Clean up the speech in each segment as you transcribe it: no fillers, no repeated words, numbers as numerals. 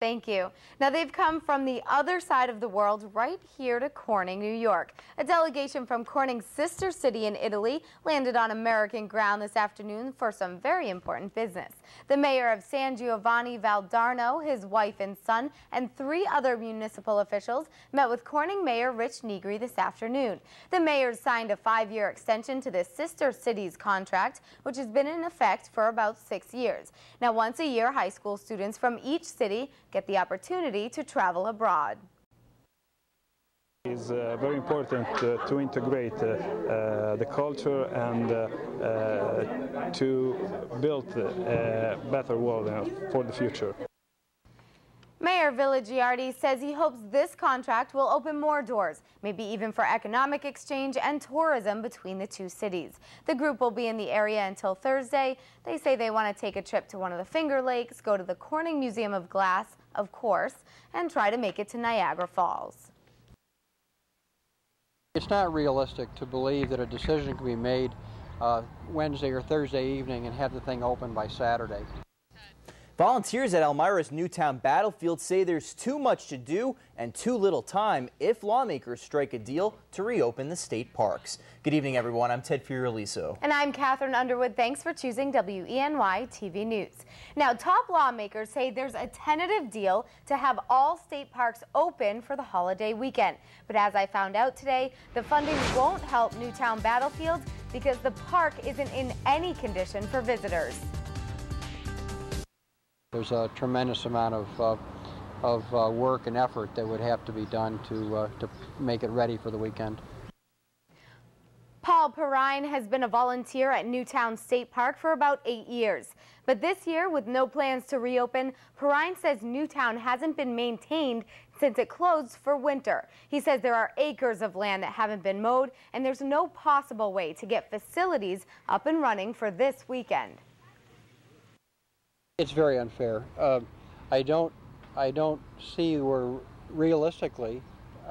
Thank you. Now, they've come from the other side of the world right here to Corning, New York. A delegation from Corning's sister city in Italy landed on American ground this afternoon for some very important business. The mayor of San Giovanni Valdarno, his wife and son, and 3 other municipal officials met with Corning Mayor Rich Negri this afternoon. The mayor signed a 5-year extension to the sister city's contract, which has been in effect for about 6 years. Now, once a year, high school students from each city get the opportunity to travel abroad. It's very important to integrate the culture and to build a better world for the future. Mayor Villagiardi says he hopes this contract will open more doors, maybe even for economic exchange and tourism between the 2 cities. The group will be in the area until Thursday. They say they want to take a trip to one of the Finger Lakes, go to the Corning Museum of Glass, of course, and try to make it to Niagara Falls. It's not realistic to believe that a decision can be made Wednesday or Thursday evening and have the thing open by Saturday. Volunteers at Elmira's Newtown battlefield say there's too much to do and too little time if lawmakers strike a deal to reopen the state parks. Good evening, everyone. I'm Ted Fioraliso. And I'm Katherine Underwood. Thanks for choosing WENY TV News. Now, top lawmakers say there's a tentative deal to have all state parks open for the holiday weekend. But as I found out today, the funding won't help Newtown battlefield because the park isn't in any condition for visitors. There's a tremendous amount of work and effort that would have to be done to make it ready for the weekend. Paul Perrine has been a volunteer at Newtown State Park for about 8 years. But this year, with no plans to reopen, Perrine says Newtown hasn't been maintained since it closed for winter. He says there are acres of land that haven't been mowed, and there's no possible way to get facilities up and running for this weekend. It's very unfair. I don't see where realistically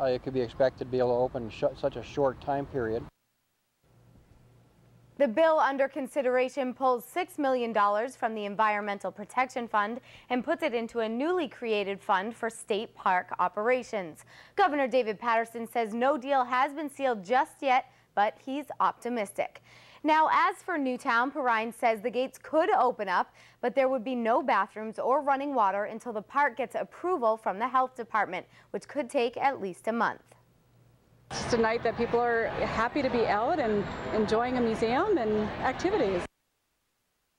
it could be expected to be able to open in such a short time period. The bill under consideration pulls $6 million from the Environmental Protection Fund and puts it into a newly created fund for state park operations. Governor David Paterson says no deal has been sealed just yet, but he's optimistic. Now, as for Newtown, Perrine says the gates could open up, but there would be no bathrooms or running water until the park gets approval from the health department, which could take at least a month. It's a night that people are happy to be out and enjoying a museum and activities.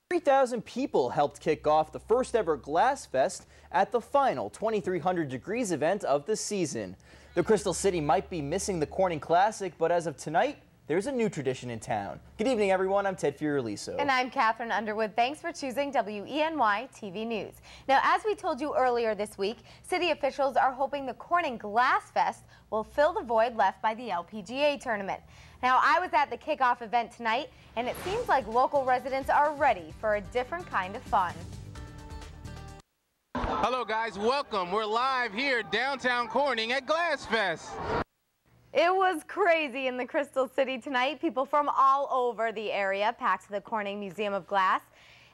3,000 people helped kick off the first ever Glass Fest at the final 2300 Degrees event of the season. The Crystal City might be missing the Corning Classic, but as of tonight, there's a new tradition in town. Good evening, everyone. I'm Ted Fioraliso. And I'm Katherine Underwood. Thanks for choosing WENY TV News. Now, as we told you earlier this week, city officials are hoping the Corning Glass Fest will fill the void left by the LPGA tournament. Now, I was at the kickoff event tonight, and it seems like local residents are ready for a different kind of fun. Hello, guys. Welcome. We're live here downtown Corning at Glass Fest. It was crazy in the Crystal City tonight. People from all over the area packed the Corning Museum of Glass.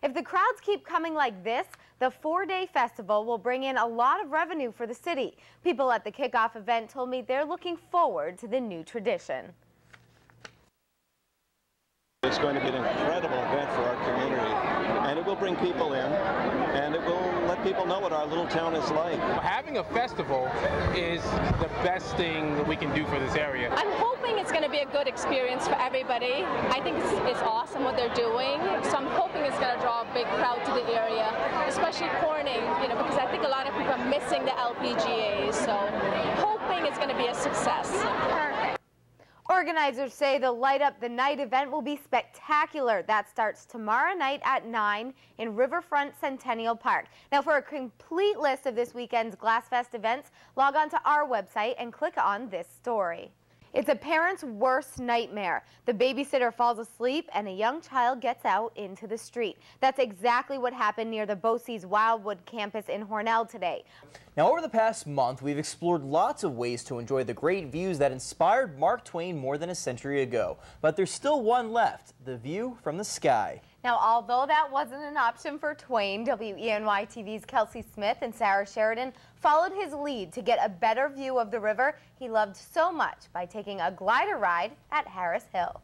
If the crowds keep coming like this, the 4-day festival will bring in a lot of revenue for the city. People at the kickoff event told me they're looking forward to the new tradition. It's going to be an incredible event for our community, and it will bring people in, and it will let people know what our little town is like. Having a festival is the best thing that we can do for this area. I'm hoping it's going to be a good experience for everybody. I think it's awesome what they're doing, so I'm hoping it's going to draw a big crowd to the area, especially Corning, because I think a lot of people are missing the LPGA, so hoping it's going to be a success. Perfect. Organizers say the Light Up the Night event will be spectacular. That starts tomorrow night at 9 in Riverfront Centennial Park. Now, for a complete list of this weekend's Glass Fest events, log on to our website and click on this story. It's a parent's worst nightmare. The babysitter falls asleep and a young child gets out into the street. That's exactly what happened near the BOCES Wildwood campus in Hornell today. Now, over the past month, we've explored lots of ways to enjoy the great views that inspired Mark Twain more than a century ago. But there's still one left, the view from the sky. Now, although that wasn't an option for Twain, WENY TV's Kelsey Smith and Sarah Sheridan followed his lead to get a better view of the river he loved so much by taking a glider ride at Harris Hill.